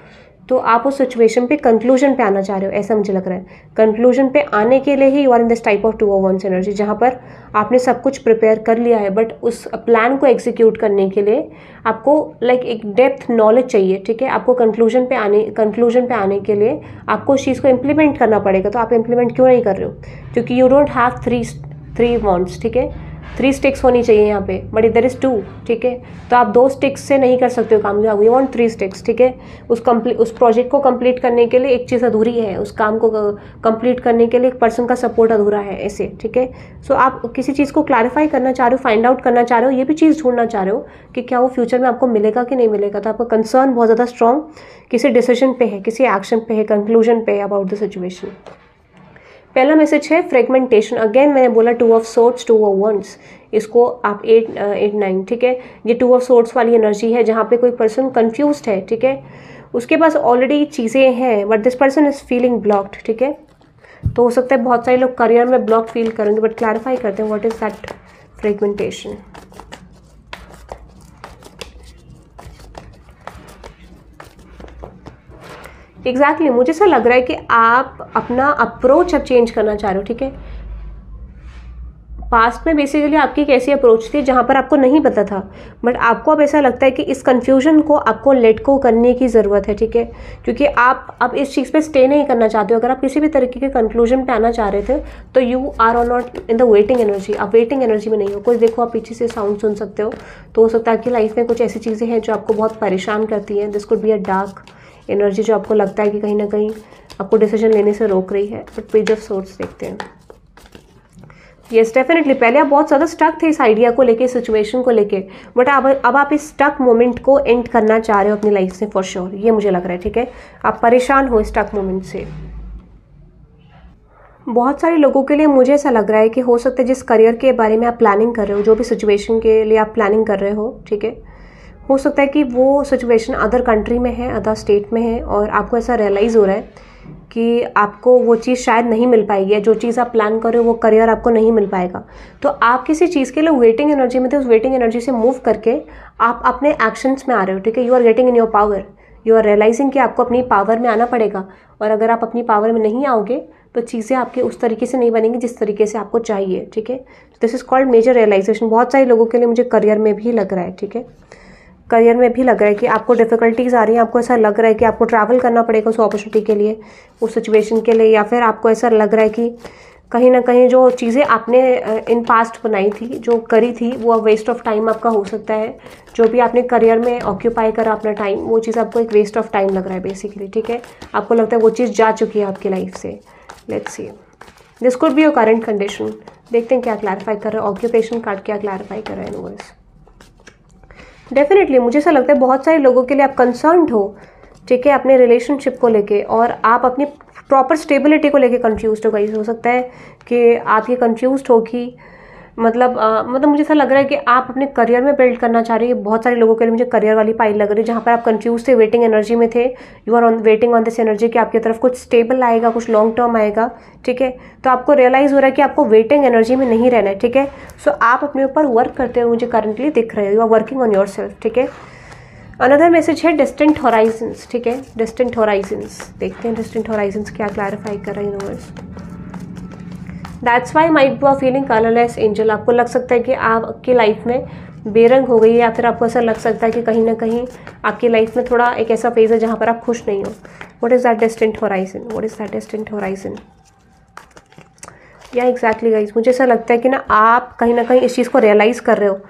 तो आप उस सिचुएशन पे कंक्लूजन पे आना चाह रहे हो, ऐसा मुझे लग रहा है. कंक्लूजन पे आने के लिए ही you are in this type of 2 of one's energy, जहाँ पर आपने सब कुछ प्रिपेयर कर लिया है, बट उस प्लान को एग्जीक्यूट करने के लिए आपको लाइक एक डेप्थ नॉलेज चाहिए. ठीक है, आपको कंक्लूजन पे आने के लिए आपको उस चीज़ को इम्प्लीमेंट करना पड़ेगा. तो आप इम्प्लीमेंट क्यों नहीं कर रहे हो, क्योंकि यू डोंट हैव 3 वॉन्ट्स. ठीक है, 3 स्टिक्स होनी चाहिए यहाँ पे, बट इधर इज 2. ठीक है, तो आप 2 स्टिक्स से नहीं कर सकते हो काम. You want 3 sticks. ठीक है, उस प्रोजेक्ट को कंप्लीट करने के लिए एक चीज़ अधूरी है, उस काम को कंप्लीट करने के लिए एक पर्सन का सपोर्ट अधूरा है, ऐसे. ठीक है, सो आप किसी चीज़ को क्लैरिफाई करना चाह रहे हो, फाइंड आउट करना चाह रहे हो, ये भी चीज़ ढूंढना चाह रहे हो कि क्या वो फ्यूचर में आपको मिलेगा कि नहीं मिलेगा. तो आपका कंसर्न बहुत ज़्यादा स्ट्रॉन्ग किसी डिसीजन पे है, किसी एक्शन पे है, कंक्लूजन पे है अबाउट द सिचुएशन. पहला मैसेज है फ्रेगमेंटेशन. अगेन मैंने बोला 2 ऑफ सोर्ड्स, 2 ऑफ वंस, इसको आप 8 9. ठीक है, ये 2 ऑफ सोर्ड्स वाली एनर्जी है जहाँ पे कोई पर्सन कंफ्यूज्ड है. ठीक है, उसके पास ऑलरेडी चीज़ें हैं, but this person is feeling blocked. ठीक है, तो हो सकता है बहुत सारे लोग करियर में ब्लॉक फील करेंगे, बट क्लैरिफाई करते हैं what is that fragmentation. Exactly मुझे ऐसा लग रहा है कि आप अपना अप्रोच अब चेंज करना चाह रहे हो. ठीक है, पास्ट में बेसिकली आपकी एक ऐसी अप्रोच थी जहाँ पर आपको नहीं पता था, बट आपको अब ऐसा लगता है कि इस कन्फ्यूजन को आपको लेट गो करने की ज़रूरत है. ठीक है, क्योंकि आप अब इस चीज़ पे स्टे नहीं करना चाहते हो. अगर आप किसी भी तरीके के कंक्लूजन पे आना चाह रहे थे, तो you are on not in the waiting energy. आप वेटिंग एनर्जी में नहीं हो. कुछ देखो, आप पीछे से साउंड सुन सकते हो, तो हो सकता है कि लाइफ में कुछ ऐसी चीज़ें हैं जो आपको बहुत परेशान करती हैं. This could be a dark energy जो आपको लगता है कि कहीं ना कहीं आपको डिसीजन लेने से रोक रही है. बट पेज ऑफ सोर्ड्स देखते हैं. येस, डेफिनेटली पहले आप बहुत ज़्यादा स्टक थे इस आइडिया को लेके, सिचुएशन को लेके, बट अब आप इस स्टक मोमेंट को एंड करना चाह रहे हो अपनी लाइफ से, फॉर श्योर. ये मुझे लग रहा है. ठीक है, आप परेशान हो स्टक मोमेंट से. बहुत सारे लोगों के लिए मुझे ऐसा लग रहा है कि हो सकता है जिस करियर के बारे में आप प्लानिंग कर रहे हो, जो भी सिचुएशन के लिए आप प्लानिंग कर रहे हो, ठीक है, हो सकता है कि वो सिचुएशन अदर कंट्री में है, अदर स्टेट में है, और आपको ऐसा रियलाइज़ हो रहा है कि आपको वो चीज़ शायद नहीं मिल पाएगी, या जो चीज़ आप प्लान कर रहे हो वो करियर आपको नहीं मिल पाएगा। तो आप किसी चीज़ के लिए वेटिंग एनर्जी में थे, उस वेटिंग एनर्जी से मूव करके आप अपने एक्शंस में आ रहे हो, ठीक है। You are getting in your power, you are realising कि आपको अपनी पावर में आना पड़ेगा, और अगर आप अपनी पावर में नहीं आओगे तो चीज़ें आपके उस तरीके से नहीं बनेंगी जिस तरीके से आपको चाहिए, ठीक है। This is called major realization. बहुत सारे लोगों के लिए मुझे करियर में भी लग रहा है, ठीक है, करियर में भी लग रहा है कि आपको डिफ़िकल्टीज आ रही हैं, आपको ऐसा लग रहा है कि आपको ट्रैवल करना पड़ेगा उस अपॉर्चुनिटी के लिए, उस सिचुएशन के लिए, या फिर आपको ऐसा लग रहा है कि कहीं ना कहीं जो चीज़ें आपने इन पास्ट बनाई थी, जो करी थी, वो वेस्ट ऑफ टाइम आपका हो सकता है। जो भी आपने करियर में ऑक्यूपाई करा अपना टाइम, वो चीज़ आपको एक वेस्ट ऑफ टाइम लग रहा है बेसिकली, ठीक है। आपको लगता है वो चीज़ जा चुकी है आपकी लाइफ से। Let's see, this could be your current condition. देखते हैं क्या क्लैरिफाई कर रहा है ऑक्यूपेशन कार्ड, क्या क्लैरिफाई कर रहा है यूनिवर्स। डेफिनेटली मुझे ऐसा लगता है बहुत सारे लोगों के लिए आप कंसर्न्ड हो, ठीक है, अपने रिलेशनशिप को लेके, और आप अपनी प्रॉपर स्टेबिलिटी को लेके कंफ्यूज्ड हो गई। हो सकता है कि आप ये कंफ्यूज्ड हो कि मतलब मुझे ऐसा लग रहा है कि आप अपने करियर में बिल्ड करना चाह रही है। बहुत सारे लोगों के लिए मुझे करियर वाली पाइल लग रही है, जहाँ पर आप कंफ्यूज थे, वेटिंग एनर्जी में थे। You are waiting on this energy कि आपकी तरफ कुछ स्टेबल आएगा, कुछ लॉन्ग टर्म आएगा, ठीक है। तो आपको रियलाइज़ हो रहा है कि आपको वेटिंग एनर्जी में नहीं रहना है, ठीक है। सो आप अपने ऊपर वर्क करते हुए मुझे करंटली दिख रहे हो, you are working on your self, ठीक है। अनदर मैसेज है डिस्टेंट हॉराइजन्स, ठीक है, डिस्टेंट हॉराइजन्स। देखते हैं डिस्टेंट हॉराइजन्स क्या क्लैरिफाई कर रहा है universe. That's why might you are feeling colourless angel. आपको लग सकता है कि आपकी लाइफ में बेरंग हो गई है, या फिर आपको ऐसा लग सकता है कि कहीं ना कहीं आपकी लाइफ में थोड़ा एक ऐसा फेज है जहाँ पर आप खुश नहीं हो। What is that distant horizon, what is that distant horizon. या एग्जैक्टली गाइज, मुझे ऐसा लगता है कि ना आप कहीं ना कहीं इस चीज़ को रियलाइज़ कर रहे हो।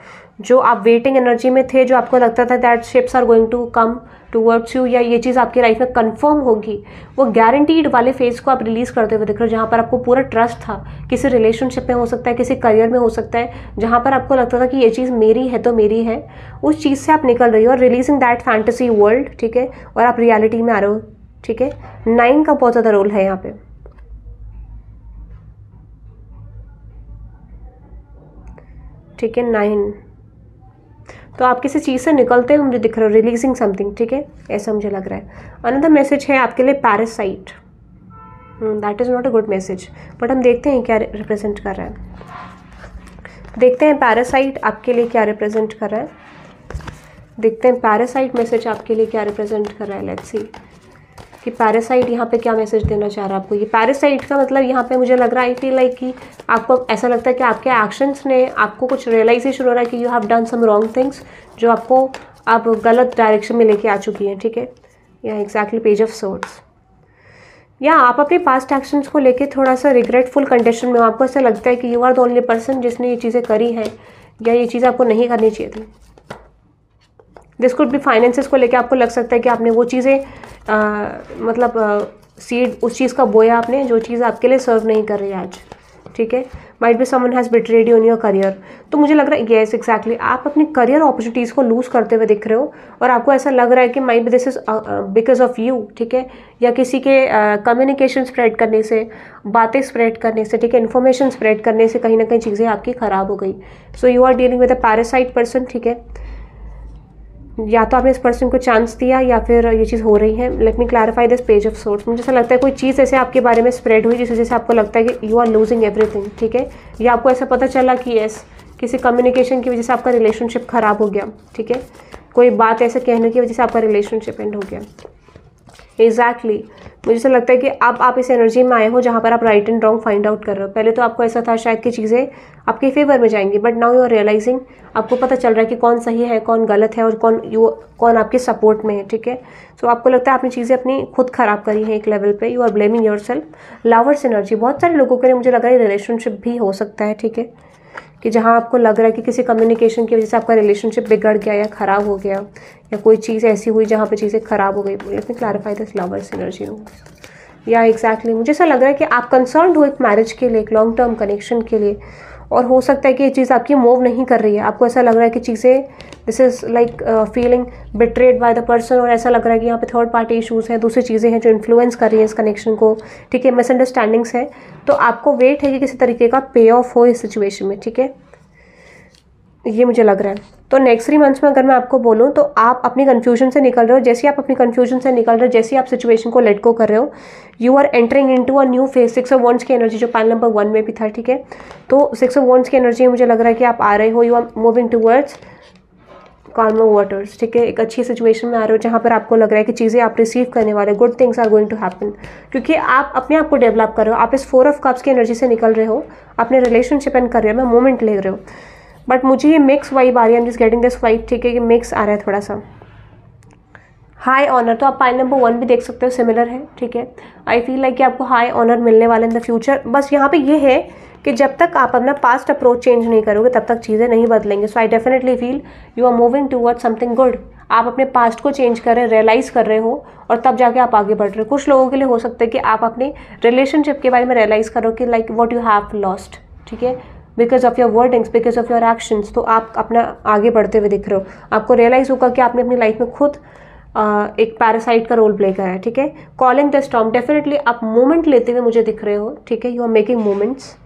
जो आप वेटिंग एनर्जी में थे, जो आपको लगता था that ships are going to come towards you, या ये चीज़ आपकी लाइफ में कंफर्म होगी, वो गारंटीड वाले फेज को आप रिलीज करते हुए दिख रहे हो, जहाँ पर आपको पूरा ट्रस्ट था। किसी रिलेशनशिप में हो सकता है, किसी करियर में हो सकता है, जहाँ पर आपको लगता था कि ये चीज़ मेरी है तो मेरी है, उस चीज़ से आप निकल रही हो और रिलीजिंग दैट फैंटेसी वर्ल्ड, ठीक है, और आप रियलिटी में आ रहे हो, ठीक है। 9 का बहुत ज़्यादा रोल है यहाँ पे, ठीक है, 9। तो आप किसी चीज़ से निकलते हुए मुझे दिख रहे हो, रिलीजिंग समथिंग, ठीक है, ऐसा मुझे लग रहा है। अनदर मैसेज है आपके लिए parasite. That is not a good message, but हम देखते हैं क्या रिप्रेजेंट कर रहा है। देखते हैं पैरासाइट आपके लिए क्या रिप्रेजेंट कर रहा है। देखते हैं पैरासाइट मैसेज आपके लिए क्या रिप्रेजेंट कर रहा है। लेट्स सी कि पैरासाइट यहाँ पे क्या मैसेज देना चाह रहा है आपको। ये पैरासाइट का मतलब यहाँ पे मुझे लग रहा है, आई फील लाइक कि आपको ऐसा लगता है कि आपके एक्शंस ने आपको कुछ रियलाइजेशन हो रहा है कि you have done some wrong things, जो आपको आप गलत डायरेक्शन में लेके आ चुकी हैं, ठीक है। या एग्जैक्टली पेज ऑफ सोर्ड्स। या आप अपने पास्ट एक्शंस को लेके थोड़ा सा रिग्रेटफुल कंडीशन में, आपको ऐसा लगता है कि you are the only person जिसने ये चीज़ें करी हैं, या ये चीज़ आपको नहीं करनी चाहिए थी। दिस कुड बी फाइनेंसेस को लेके आपको लग सकता है कि आपने वो चीज़ें सीड उस चीज़ का बोया आपने, जो चीज़ आपके लिए सर्व नहीं कर रही आज, ठीक है। Might be someone has betrayed you in your career. तो मुझे लग रहा है येस एग्जैक्टली आप अपनी करियर अपॉर्चुनिटीज़ को लूज़ करते हुए दिख रहे हो, और आपको ऐसा लग रहा है कि might be this is because of you, ठीक है, या किसी के कम्युनिकेशन स्प्रेड करने से, बातें स्प्रेड करने से, ठीक है, इन्फॉर्मेशन स्प्रेड करने से कहीं ना कहीं चीज़ें आपकी ख़राब हो गई। So you are dealing with a parasite person, ठीक है। या तो आपने इस पर्सन को चांस दिया, या फिर ये चीज़ हो रही है। Let me clarify this page of swords. मुझे ऐसा लगता है कोई चीज़ ऐसे आपके बारे में स्प्रेड हुई जिस वजह से आपको लगता है कि यू आर लूजिंग एवरीथिंग, ठीक है। या आपको ऐसा पता चला कि यस किसी कम्युनिकेशन की वजह से आपका रिलेशनशिप ख़राब हो गया, ठीक है। कोई बात ऐसे कहने की वजह से आपका रिलेशनशिप एंड हो गया। एग्जैक्टली मुझे ऐसा लगता है कि अब आप इस एनर्जी में आए हो जहाँ पर आप right and wrong find out कर रहे हो। पहले तो आपको ऐसा था शायद कि चीज़ें आपके फेवर में जाएंगी, but now you are realizing, आपको पता चल रहा है कि कौन सही है, कौन गलत है, और कौन आपके सपोर्ट में है, ठीक है। सो आपको लगता है आपने चीज़ें अपनी खुद ख़राब करी हैं एक लेवल पे, you are blaming your self. Lovers energy बहुत सारे लोगों के लिए मुझे लग रहा है रिलेशनशिप भी हो सकता है, ठीक है, कि जहाँ आपको लग रहा है कि किसी कम्युनिकेशन की वजह से आपका रिलेशनशिप बिगड़ गया या ख़राब हो गया, या कोई चीज़ ऐसी हुई जहाँ पे चीज़ें ख़राब हो गई। Let me clarify this lovers energy. या एग्जैक्टली मुझे ऐसा लग रहा है कि आप कंसर्न्ड हो एक मैरिज के लिए, एक लॉन्ग टर्म कनेक्शन के लिए, और हो सकता है कि ये चीज़ आपकी मूव नहीं कर रही है, आपको ऐसा लग रहा है कि चीज़ें this is like feeling betrayed by the person, और ऐसा लग रहा है कि यहाँ पे थर्ड पार्टी इशूज़ हैं, दूसरी चीज़ें हैं जो इन्फ्लुएंस कर रही हैं इस कनेक्शन को, ठीक है, मिसअंडरस्टैंडिंग्स है। तो आपको वेट है कि किसी तरीके का पे ऑफ हो इस सिचुएशन में, ठीक है, ये मुझे लग रहा है। तो नेक्स्ट 3 मंथ्स में अगर मैं आपको बोलूँ तो आप अपनी कन्फ्यूजन से निकल रहे हो। जैसे ही आप अपनी कन्फ्यूजन से निकल रहे हो, जैसे ही आप सिचुएशन को लेट गो कर रहे हो, you are entering into a new phase. 6 of wands की एनर्जी जो पाइल नंबर 1 में भी था, ठीक है, तो 6 ऑफ वंड्स की एनर्जी मुझे लग रहा है कि आप आ रहे हो, you are moving towards calmer waters, ठीक है, एक अच्छी सिचुएशन में आ रहे हो जहाँ पर आपको लग रहा है कि चीज़ें आप रिसीव करने वाले, good things are going to happen, क्योंकि आप अपने आप को डेवलप कर रहे हो। आप इस 4 ऑफ कप्स की एनर्जी से निकल रहे हो, अपने रिलेशनशिप एंड करियर में मोमेंट ले रहे हो। बट मुझे ये मिक्स वाइब आ रही है, I am just getting this vibe, ठीक है, ये मिक्स आ रहा है थोड़ा सा। हाई ऑनर, तो आप पाइल नंबर 1 भी देख सकते हो, सिमिलर है, ठीक है। आई फील लाइक कि आपको हाई ऑनर मिलने वाला इन द फ्यूचर। बस यहाँ पे ये है कि जब तक आप अपना पास्ट अप्रोच चेंज नहीं करोगे तब तक चीज़ें नहीं बदलेंगे। So I definitely feel you are moving towards something good. आप अपने पास्ट को चेंज कर रहे हैं, रियलाइज़ कर रहे हो, और तब जाके आप आगे बढ़ रहे हो। कुछ लोगों के लिए हो सकता है कि आप अपने रिलेशनशिप के बारे में रियलाइज़ करो कि like what you have lost, ठीक है, because of your wordings, because of your actions. तो आप अपना आगे बढ़ते हुए दिख रहे हो। आपको रियलाइज़ होगा कि आपने अपनी लाइफ में खुद एक पैरासाइट का रोल प्ले करा है, ठीक है। कॉलिंग द स्टॉर्म, डेफिनेटली आप मोमेंट लेते हुए मुझे दिख रहे हो, ठीक है, यू आर मेकिंग मोमेंट्स,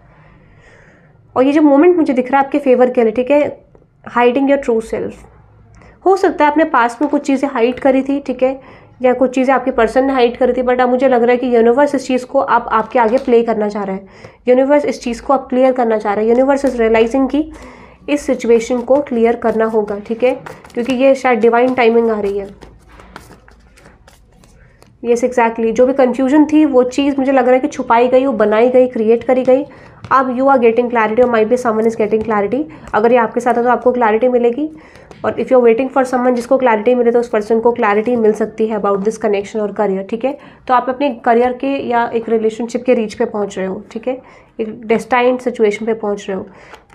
और ये जो मोमेंट मुझे दिख रहा है आपके फेवर के लिए, ठीक है। हाइडिंग योर ट्रू सेल्फ, हो सकता है आपने पास्ट में कुछ चीज़ें हाइड करी थी, ठीक है, या कुछ चीज़ें आपके पर्सन ने हाइड करी थी, बट अब मुझे लग रहा है कि यूनिवर्स इस चीज़ को अब आपके आगे प्ले करना चाह रहा है। यूनिवर्स इस चीज़ को अब क्लियर करना चाह रहा है। यूनिवर्स इज रियलाइजिंग कि इस सिचुएशन को क्लियर करना होगा, ठीक है, क्योंकि ये शायद डिवाइन टाइमिंग आ रही है। यस एग्जैक्टली, जो भी कंफ्यूजन थी वो चीज़ मुझे लग रहा है कि छुपाई गई, वो बनाई गई, क्रिएट करी गई। अब यू आर गेटिंग क्लैरिटी, और might be someone is getting clarity. अगर ये आपके साथ है तो आपको क्लैरिटी मिलेगी, और if you are waiting for someone जिसको क्लैरिटी मिले तो उस पर्सन को क्लैरिटी मिल सकती है अबाउट दिस कनेक्शन और करियर, ठीक है। तो आप अपने करियर के या एक रिलेशनशिप के रीच पे पहुंच रहे हो, ठीक है, एक डेस्टाइन्ड सिचुएशन पे पहुंच रहे हो।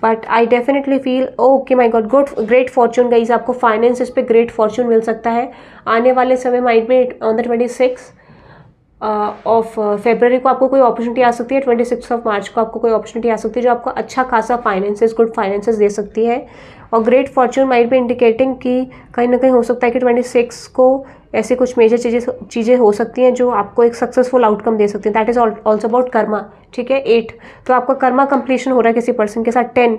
But I definitely feel okay my God, good, great Fortune guys, आपको फाइनेंसिस पे ग्रेट फॉर्चून मिल सकता है आने वाले समय। Might be on the 26 of February को आपको कोई अपॉर्चुनिटी आ सकती है, 26 ऑफ मार्च को आपको कोई अपॉर्चुनिटी आ सकती है जो आपको अच्छा खासा फाइनेंसेस, गुड फाइनेंसेस दे सकती है। और great Fortune might be indicating कि कहीं ना कहीं हो सकता है कि 26 को ऐसे कुछ मेजर चीज़ें हो सकती हैं जो आपको एक सक्सेसफुल आउटकम दे सकती हैं। That is also about Karma, ठीक है। 8, तो आपका कर्मा कंप्लीशन हो रहा है किसी पर्सन के साथ। 10,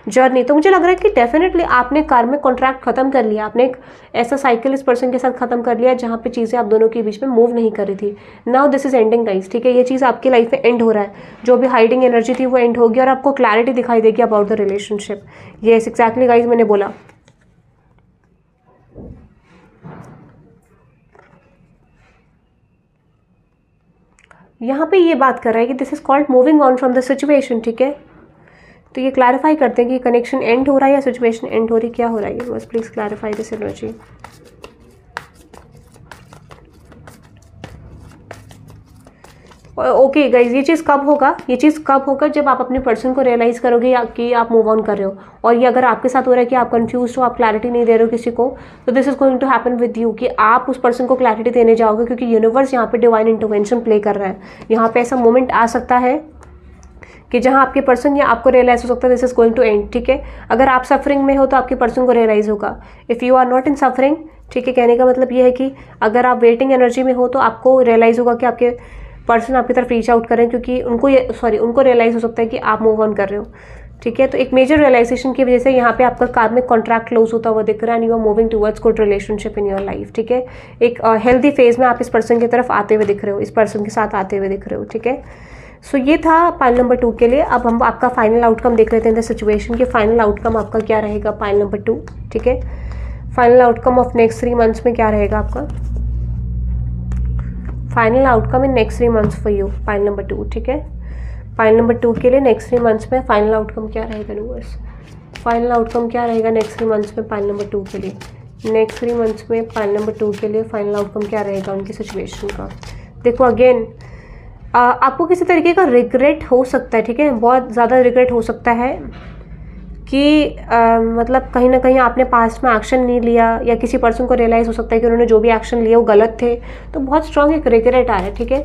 जर्नी, तो मुझे लग रहा है कि डेफिनेटली आपने कार्मिक कॉन्ट्रैक्ट खत्म कर लिया, आपने एक ऐसा साइकिल इस पर्सन के साथ खत्म कर लिया जहाँ पे चीज़ें आप दोनों के बीच में मूव नहीं कर रही थी। Now this is ending guys, ठीक है, ये चीज़ आपकी लाइफ में एंड हो रहा है। जो भी हाइडिंग एनर्जी थी वो एंड होगी और आपको क्लैरिटी दिखाई देगी about the relationship. Yes exactly guys, मैंने बोला। यहाँ पे ये बात कर रहा है कि this is called moving on from the situation, ठीक है। तो ये क्लैरिफाई करते हैं कि कनेक्शन एंड हो रहा है या सिचुएशन एंड हो रही, क्या हो रहा है। बस please clarify this energy. Okay guys, ये चीज़ कब होगा, ये चीज़ कब होगा जब आप अपने पर्सन को रियलाइज़ करोगे कि आप मूव ऑन कर रहे हो। और ये अगर आपके साथ हो रहा है कि आप कंफ्यूज हो, आप क्लैरिटी नहीं दे रहे हो किसी को, तो this is going to happen with you, कि आप उस पर्सन को क्लैरिटी देने जाओगे, क्योंकि यूनिवर्स यहाँ पे डिवाइन इंटरवेंशन प्ले कर रहा है। यहाँ पे ऐसा मोमेंट आ सकता है कि जहाँ आपके पर्सन या आपको रियलाइज हो सकता है this is going to end, ठीक है। अगर आप सफरिंग में हो तो आपके पर्सन को रियलाइज होगा। If you are not in suffering, ठीक है, कहने का मतलब ये है कि अगर आप वेटिंग एनर्जी में हो तो आपको रियलाइज होगा कि आपके पर्सन आपकी तरफ रीच आउट करें, क्योंकि उनको रियलाइज हो सकता है कि आप मूव ऑन कर रहे हो, ठीक है। तो एक मेजर रियलाइजेशन की वजह से यहाँ पे आपका कार्मिक कॉन्ट्रैक्ट क्लोज होता हुआ दिख रहा है and you are moving towards good relationship in your life, ठीक है। एक हेल्दी फेज में आप इस पर्सन की तरफ आते हुए दिख रहे हो, इस पर्सन के साथ आते हुए दिख रहे हो, ठीक है। सो ये था पाइल नंबर 2 के लिए। अब हम आपका फाइनल आउटकम देख लेते हैं द सिचुएशन के। फाइनल आउटकम आपका क्या रहेगा पाइल नंबर 2, ठीक है। Final outcome of next 3 months में क्या रहेगा आपका, final outcome in next 3 months for you, pile number 2, ठीक है। पाइल नंबर 2 के लिए नेक्स्ट 3 मंथ्स में फाइनल आउटकम क्या रहेगा यूनिवर्स, फाइनल आउटकम क्या रहेगा नेक्स्ट 3 मंथ्स में पाइल नंबर 2 के लिए। नेक्स्ट 3 मंथ्स में पाइल नंबर 2 के लिए फाइनल आउटकम क्या रहेगा उनकी सिचुएशन का। देखो अगेन आपको किसी तरीके का रिग्रेट हो सकता है, ठीक है, बहुत ज़्यादा रिग्रेट हो सकता है कि मतलब कहीं ना कहीं आपने पास्ट में एक्शन नहीं लिया, या किसी पर्सन को रियलाइज़ हो सकता है कि उन्होंने जो भी एक्शन लिए वो गलत थे। तो बहुत स्ट्रांग एक रिग्रेट आ रहा है, ठीक है।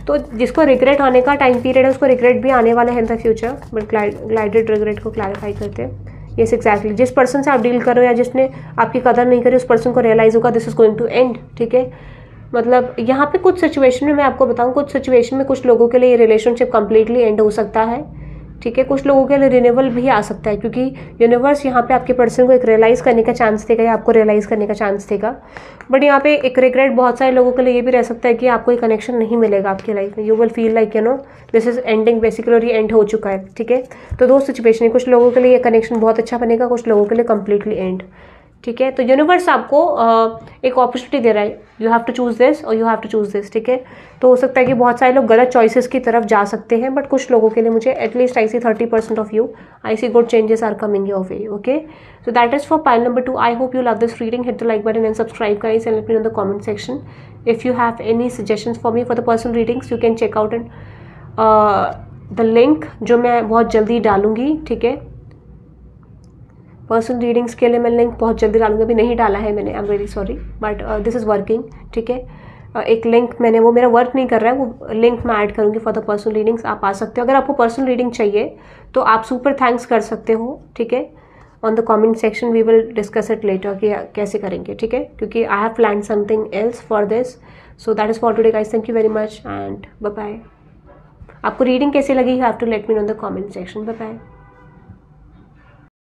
तो जिसको रिग्रेट आने का टाइम पीरियड है उसको रिग्रेट भी आने वाला है इन the future, but glided regret को क्लैरिफाई करते हैं। यस एग्जैक्टली, जिस पर्सन से आप डील कर रहे हो या जिसने आपकी कदर नहीं करी उस पर्सन को रियलाइज होगा this is going to end, ठीक है। मतलब यहाँ पे कुछ सिचुएशन में मैं आपको बताऊँ, कुछ सिचुएशन में कुछ लोगों के लिए ये रिलेशनशिप कंप्लीटली एंड हो सकता है, ठीक है। कुछ लोगों के लिए रिन्यूअल भी आ सकता है, क्योंकि यूनिवर्स यहाँ पे आपके पर्सन को एक रियलाइज़ करने का चांस देगा या आपको रियलाइज़ करने का चांस देगा। बट यहाँ पे एक रिग्रेट बहुत सारे लोगों के लिए ये भी रह सकता है कि आपको ये कनेक्शन नहीं मिलेगा आपकी लाइफ में। You will feel like you know this is ending basically, और ये एंड हो चुका है, ठीक है। तो दो सिचुएशन है, कुछ लोगों के लिए ये कनेक्शन बहुत अच्छा बनेगा, कुछ लोगों के लिए कम्प्लीटली एंड, ठीक है। तो यूनिवर्स आपको एक अपॉर्चुनिटी दे रहा है, you have to choose this और you have to choose this, ठीक है। तो हो सकता है कि बहुत सारे लोग गलत चॉइसेस की तरफ जा सकते हैं, बट कुछ लोगों के लिए मुझे at least I see 30% of you, I see good changes are coming your way, okay. So that is for pile number 2। I hope you love this reading, hit the like button and subscribe guys and let me know in the comment section if you have any suggestions for me for the personal readings. You can check out and the link जो मैं बहुत जल्दी डालूंगी, ठीक है। Personal readings के लिए मैं लिंक बहुत जल्दी डालूंगी, अभी नहीं डाला है मैंने, I am very sorry, but this is working, ठीक है। एक लिंक मैंने, वो मेरा वर्क नहीं कर रहा है, वो लिंक मैं ऐड करूँगी फॉर द पर्सनल रीडिंग्स। आप आ सकते हो, अगर आपको पर्सनल रीडिंग चाहिए तो आप सुपर थैंक्स कर सकते हो, ठीक है। On the comment section we will discuss it later कि कैसे करेंगे, ठीक है, क्योंकि I have plan something else for this. So that is for today guys, thank you very much and bye bye. आपको रीडिंग कैसी लगी, you have to let me know in the comment section. Bye bye.